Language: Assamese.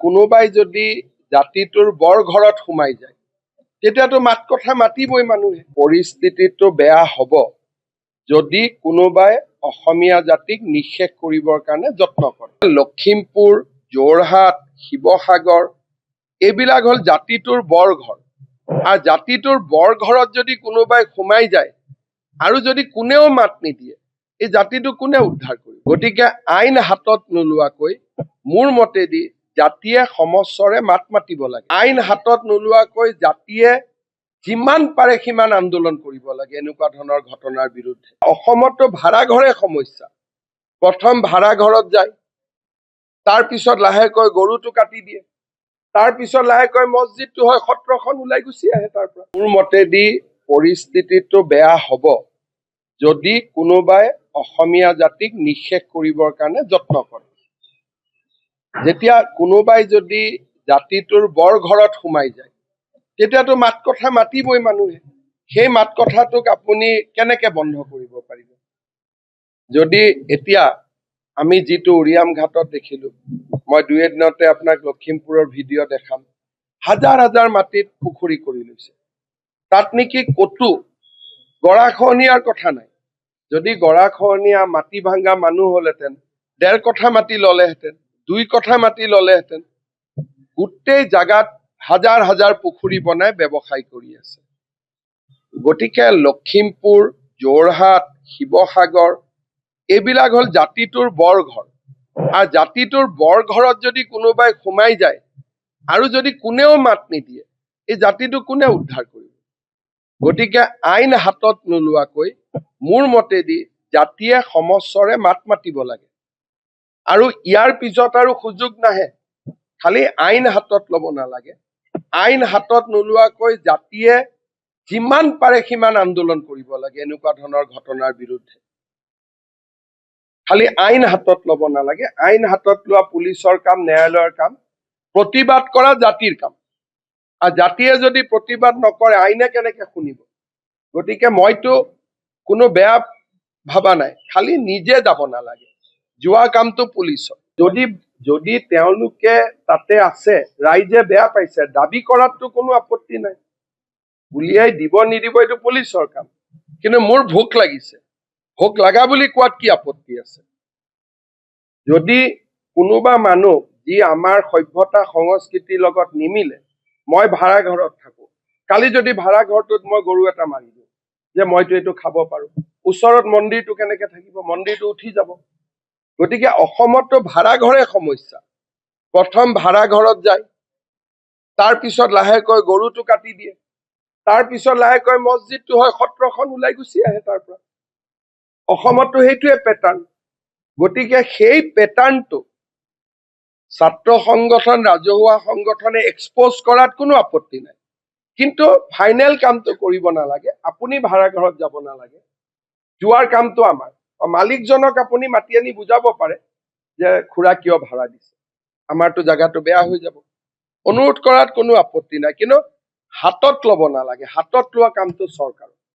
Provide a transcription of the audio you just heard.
কোনোবাই যদি জাতিটোৰ বৰ ঘৰত সোমাই যায় তেতিয়াতো মাত কথা মাতিবই মানুহে। পৰিস্থিতিটো বেয়া হ'ব যদি কোনোবাই অসমীয়া জাতিক নিঃশেষ কৰিবৰ কাৰণে যত্ন কৰে। লখিমপুৰ, যোৰহাট, শিৱসাগৰ এইবিলাক হ'ল জাতিটোৰ বৰ ঘৰ। আৰু জাতিটোৰ বৰ ঘৰত যদি কোনোবাই সোমাই যায় আৰু যদি কোনেও মাত নিদিয়ে এই জাতিটো কোনে উদ্ধাৰ কৰিব? গতিকে আইন হাতত নোলোৱাকৈ মোৰ মতেদি জাতিয়ে সমস্বৰে মাত মাতিব লাগে। আইন হাতত নোলোৱাকৈ জাতিয়ে যিমান পাৰে সিমান আন্দোলন কৰিব লাগে এনেকুৱা ধৰণৰ ঘটনাৰ বিৰুদ্ধে। অসমতো ভাড়াঘৰে সমস্যা। প্ৰথম ভাড়াঘৰত যায়, তাৰপিছত লাহেকৈ গৰুটো কাটি দিয়ে, তাৰপিছত লাহেকৈ মছজিদটো হয়, সত্ৰখন ওলাই গুচি আহে তাৰ পৰা। মোৰ মতেদি পৰিস্থিতিটো বেয়া হ'ব যদি কোনোবাই অসমীয়া জাতিক নিঃশেষ কৰিবৰ কাৰণে যত্ন কৰে। যেতিয়া কোনোবাই যদি জাতিটোৰ বৰ ঘৰত সোমাই যায় তেতিয়াতো মাত কথা মাতিবই মানুহে। সেই মাত কথাটোক আপুনি কেনেকে বন্ধ কৰিব পাৰিব? যদি এতিয়া আমি যিটো উৰিয়াম ঘাটত দেখিলো, মই দুই এদিনতে আপোনাক লখিমপুৰৰ ভিডিঅ' দেখাম, হাজাৰ হাজাৰ মাটিত পুখুৰী কৰি লৈছে। তাত নেকি ক'তো গৰাখহনীয়াৰ কথা নাই। যদি গৰাখহনীয়া মাটি ভাঙা মানুহ হলহেঁতেন 1.5 কঠা মাটি ললেহেঁতেন, 2 কঠা মাটি ললেহেঁতেন। গোটেই জাগাত হাজাৰ হাজাৰ পুখুৰী বনাই ব্যৱসায় কৰি আছে। গতিকে লখিমপুৰ, যোৰহাট, শিৱসাগৰ এইবিলাক হ'ল জাতিটোৰ বৰ ঘৰ। আৰু জাতিটোৰ বৰ ঘৰত যদি কোনোবাই সোমাই যায় আৰু যদি কোনেও মাত নিদিয়ে এই জাতিটো কোনে উদ্ধাৰ কৰিব? গতিকে আইন হাতত নোলোৱাকৈ মোৰ মতেদি জাতিয়ে সমস্বৰে মাত মাতিব লাগে। আৰু ইয়াৰ পিছত আৰু সুযোগ নাহে। খালি আইন হাতত ল'ব নালাগে। আইন হাতত নোলোৱাকৈ জাতিয়ে যিমান পাৰে সিমান আন্দোলন কৰিব লাগে এনেকুৱা ধৰণৰ ঘটনাৰ বিৰুদ্ধে। খালি আইন হাতত ল'ব নালাগে। আইন হাতত লোৱা পুলিচৰ কাম, ন্যায়ালয়ৰ কাম, প্ৰতিবাদ কৰা জাতিৰ কাম। আৰু জাতিয়ে যদি প্ৰতিবাদ নকৰে আইনে কেনেকে শুনিব? গতিকে মইতো কোনো বেয়া ভাবা নাই, খালি নিজে যাব নালাগে। যোৱা কামটো পুলিচৰ। যদি তেওঁলোকে তাতে আছে, ৰাইজে বেয়া পাইছে, দাবী কৰাততো কোনো আপত্তি নাই। উলিয়াই দিব নিদিব এইটো পুলিচৰ কাম। কিন্তু মোৰ ভোক লাগিছে, ভোক লগা বুলি কোৱাত কি আপত্তি আছে? যদি কোনোবা মানুহ যি আমাৰ সভ্যতা সংস্কৃতিৰ লগত নিমিলে, মই ভাড়া ঘৰত থাকো, কালি যদি ভাড়া ঘৰটোত মই গৰু এটা মাৰি দিওঁ যে মইতো এইটো খাব পাৰো, ওচৰত মন্দিৰটো কেনেকে থাকিব? মন্দিৰটো উঠি যাব। গতিকে অসমতো ভাড়াঘৰে সমস্যা। প্ৰথম ভাড়াঘৰত যায়, তাৰপিছত লাহেকৈ গৰুটো কাটি দিয়ে, তাৰপিছত লাহেকৈ মছজিদটো হয়, সত্ৰখন ওলাই গুচি আহে তাৰ পৰা। অসমতো সেইটোৱে পেটাৰ্ণ। গতিকে সেই পেটাৰ্ণটো ছাত্ৰ সংগঠন, ৰাজহুৱা সংগঠনে এক্সপ'জ কৰাত কোনো আপত্তি নাই। কিন্তু ফাইনেল কামটো কৰিব নালাগে। আপুনি ভাড়া ঘৰত যাব নালাগে। যোৱাৰ কামটো আমাৰ। মালিকজনক আপুনি মাতি আনি বুজাব পাৰে যে খুৰা কিয় ভাড়া দিছে, আমাৰতো জাগাটো বেয়া হৈ যাব। অনুৰোধ কৰাত কোনো আপত্তি নাই, কিন্তু হাতত ল'ব নালাগে। হাতত লোৱা কামটো চৰকাৰ।